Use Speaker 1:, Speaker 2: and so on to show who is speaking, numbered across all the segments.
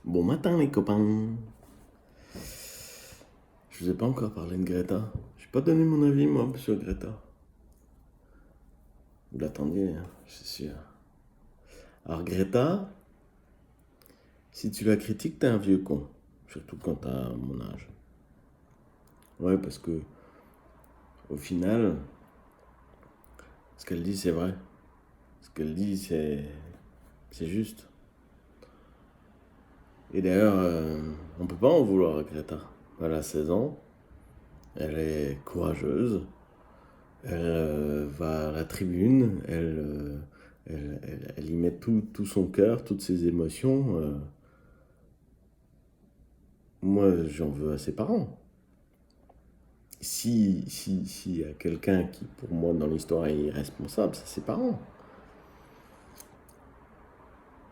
Speaker 1: Bon matin les copains. Je vous ai pas encore parlé de Greta. J'ai pas donné mon avis moi sur Greta. Vous l'attendiez, hein, c'est sûr. Alors Greta, si tu la critiques, t'es un vieux con. Surtout quand t'as mon âge. Ouais, parce que au final, ce qu'elle dit c'est vrai. Ce qu'elle dit c'est juste. Et d'ailleurs, on peut pas en vouloir à Greta. Elle a 16 ans, elle est courageuse, elle va à la tribune, elle y met tout son cœur, toutes ses émotions. Moi, j'en veux à ses parents. Si y a quelqu'un qui, pour moi, dans l'histoire est irresponsable, c'est ses parents.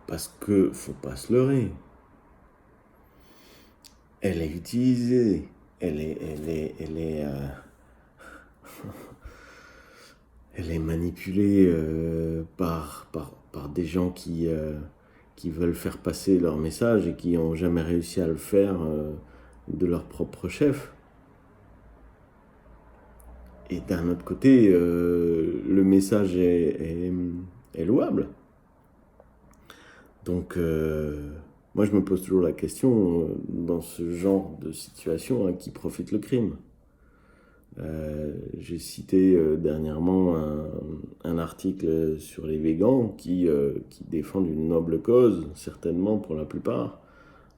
Speaker 1: Parce que, faut pas se leurrer, elle est utilisée, elle est manipulée par des gens qui veulent faire passer leur message et qui n'ont jamais réussi à le faire de leur propre chef. Et d'un autre côté, le message est louable. Donc, moi, je me pose toujours la question, dans ce genre de situation, à qui profite le crime. J'ai cité dernièrement un article sur les végans qui défendent une noble cause, certainement pour la plupart.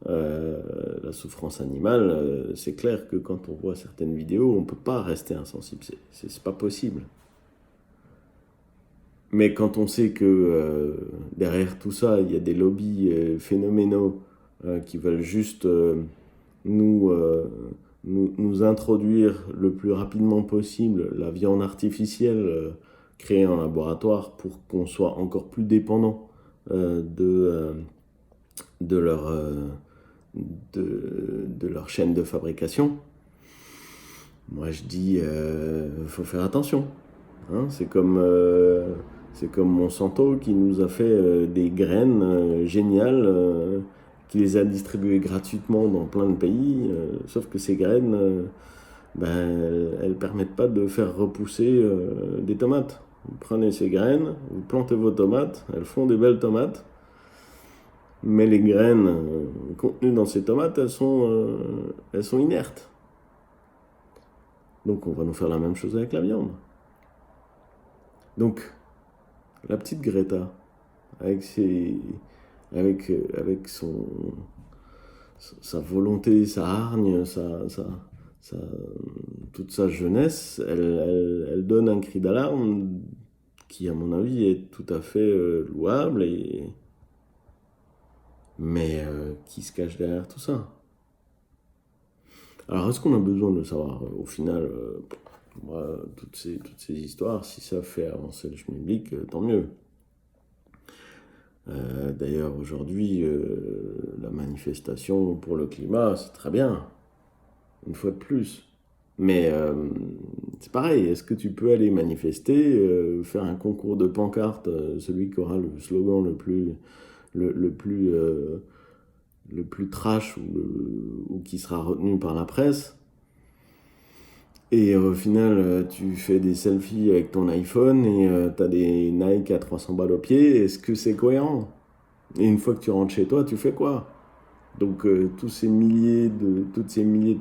Speaker 1: La souffrance animale, c'est clair que quand on voit certaines vidéos, on ne peut pas rester insensible, c'est pas possible. Mais quand on sait que derrière tout ça, il y a des lobbies phénoménaux qui veulent juste nous, euh, nous introduire le plus rapidement possible la viande artificielle créée en laboratoire pour qu'on soit encore plus dépendant de, leur, de leur chaîne de fabrication, moi je dis faut faire attention. Hein, c'est comme Monsanto qui nous a fait des graines géniales, qui les a distribuées gratuitement dans plein de pays, sauf que ces graines, elles ne permettent pas de faire repousser des tomates. Vous prenez ces graines, vous plantez vos tomates, elles font des belles tomates, mais les graines contenues dans ces tomates, elles sont inertes. Donc on va nous faire la même chose avec la viande. Donc, la petite Greta, avec, ses, avec sa volonté, sa hargne, sa- toute sa jeunesse, elle donne un cri d'alarme qui, à mon avis, est tout à fait louable, mais qui se cache derrière tout ça. Alors, est-ce qu'on a besoin de le savoir? Au final, moi, toutes ces histoires, si ça fait avancer le schmilblick, tant mieux. D'ailleurs, aujourd'hui, la manifestation pour le climat, c'est très bien, une fois de plus. Mais c'est pareil, est-ce que tu peux aller manifester, faire un concours de pancartes, celui qui aura le slogan le plus, le plus trash ou qui sera retenu par la presse, et au final, tu fais des selfies avec ton iPhone et t'as des Nike à 300 balles au pied, est-ce que c'est cohérent? Et une fois que tu rentres chez toi, tu fais quoi? Donc toutes ces milliers de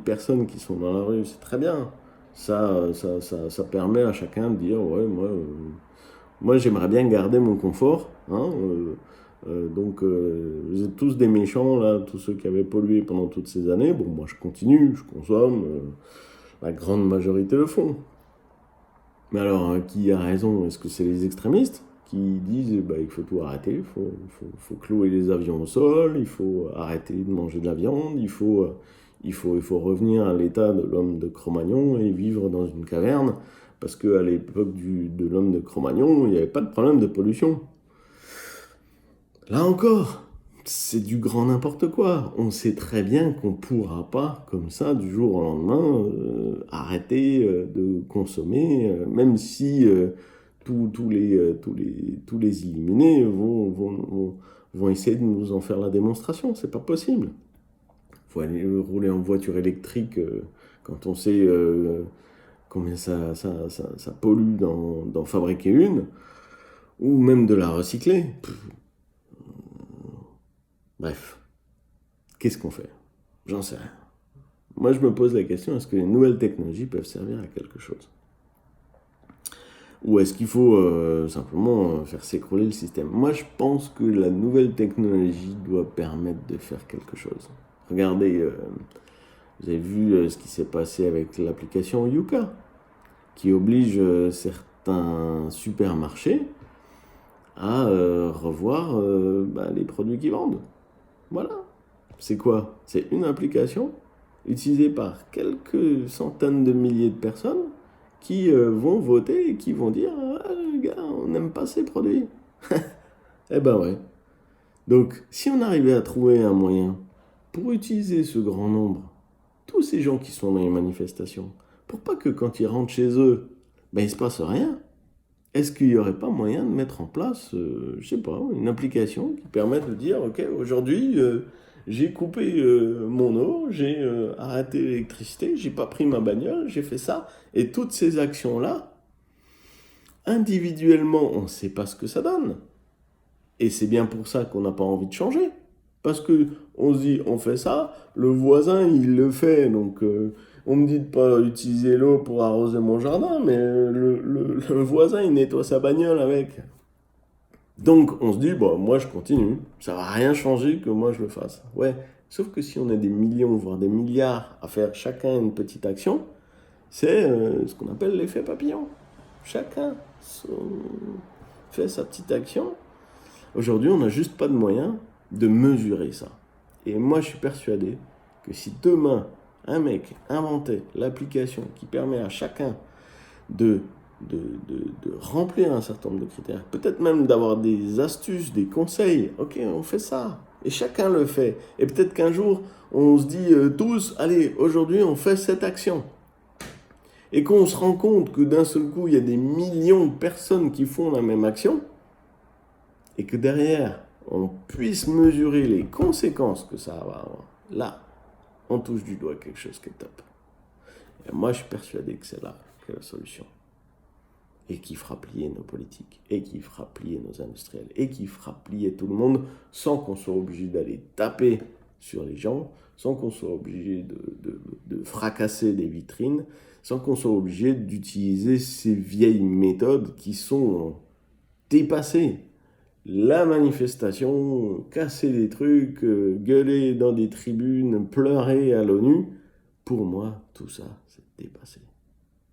Speaker 1: personnes qui sont dans la rue, c'est très bien. Ça permet à chacun de dire, ouais, moi j'aimerais bien garder mon confort. Hein, vous êtes tous des méchants, là, tous ceux qui avaient pollué pendant toutes ces années. Bon, moi je continue, je consomme. La grande majorité le font. Mais alors, qui a raison? Est-ce que c'est les extrémistes qui disent bah, il faut tout arrêter, faut clouer les avions au sol, il faut arrêter de manger de la viande, il faut revenir à l'état de l'homme de Cro-Magnon et vivre dans une caverne, parce qu'à l'époque de l'homme de Cro-Magnon, il n'y avait pas de problème de pollution. Là encore, c'est du grand n'importe quoi. On sait très bien qu'on ne pourra pas, comme ça, du jour au lendemain, arrêter de consommer, même si tous les illuminés vont essayer de nous en faire la démonstration. C'est pas possible. Il faut aller rouler en voiture électrique quand on sait combien ça pollue d'en fabriquer une, ou même de la recycler. Bref, qu'est-ce qu'on fait? J'en sais rien. Moi, je me pose la question, est-ce que les nouvelles technologies peuvent servir à quelque chose? Ou est-ce qu'il faut simplement faire s'écrouler le système? Moi, je pense que la nouvelle technologie doit permettre de faire quelque chose. Regardez, vous avez vu ce qui s'est passé avec l'application Yuka, qui oblige certains supermarchés à revoir les produits qu'ils vendent. Voilà. C'est quoi? C'est une application utilisée par quelques centaines de milliers de personnes qui vont voter et qui vont dire « Ah, les gars, on n'aime pas ces produits. » Eh ben ouais. Donc, si on arrivait à trouver un moyen pour utiliser ce grand nombre, tous ces gens qui sont dans les manifestations, pour pas que quand ils rentrent chez eux, il se passe rien, est-ce qu'il n'y aurait pas moyen de mettre en place, je sais pas, une application qui permette de dire « Ok, aujourd'hui, j'ai coupé mon eau, j'ai arrêté l'électricité, j'ai pas pris ma bagnole, j'ai fait ça. » Et toutes ces actions-là, individuellement, on ne sait pas ce que ça donne. Et c'est bien pour ça qu'on n'a pas envie de changer. Parce que on se dit, on fait ça, le voisin, il le fait. Donc, on me dit de pas utiliser l'eau pour arroser mon jardin, mais le voisin, il nettoie sa bagnole avec. Donc, on se dit, moi, je continue. Ça va rien changer que moi, je le fasse. Ouais, sauf que si on a des millions, voire des milliards à faire chacun une petite action, c'est ce qu'on appelle l'effet papillon. Chacun fait sa petite action. Aujourd'hui, on n'a juste pas de moyen de mesurer ça. Et moi, je suis persuadé que si demain, un mec inventait l'application qui permet à chacun de remplir un certain nombre de critères, peut-être même d'avoir des astuces, des conseils, ok, on fait ça, et chacun le fait. Et peut-être qu'un jour, on se dit tous, allez, aujourd'hui, on fait cette action. Et qu'on se rend compte que d'un seul coup, il y a des millions de personnes qui font la même action, et que derrière, on puisse mesurer les conséquences que ça va avoir, là, on touche du doigt quelque chose qui est top. Et moi, je suis persuadé que c'est là que la solution. Et qui fera plier nos politiques, et qui fera plier nos industriels, et qui fera plier tout le monde, sans qu'on soit obligé d'aller taper sur les gens, sans qu'on soit obligé de fracasser des vitrines, sans qu'on soit obligé d'utiliser ces vieilles méthodes qui sont dépassées. La manifestation, casser des trucs, gueuler dans des tribunes, pleurer à l'ONU, pour moi, tout ça, c'est dépassé.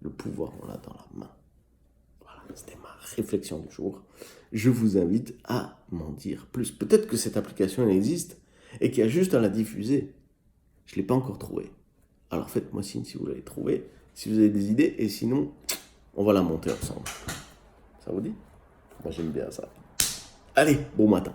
Speaker 1: Le pouvoir, on l'a dans la main. Voilà, c'était ma réflexion du jour. Je vous invite à m'en dire plus. Peut-être que cette application, elle existe et qu'il y a juste à la diffuser. Je ne l'ai pas encore trouvée. Alors faites-moi signe si vous l'avez trouvée, si vous avez des idées, et sinon, on va la monter ensemble. Ça vous dit? Moi, j'aime bien ça. Allez, bon matin.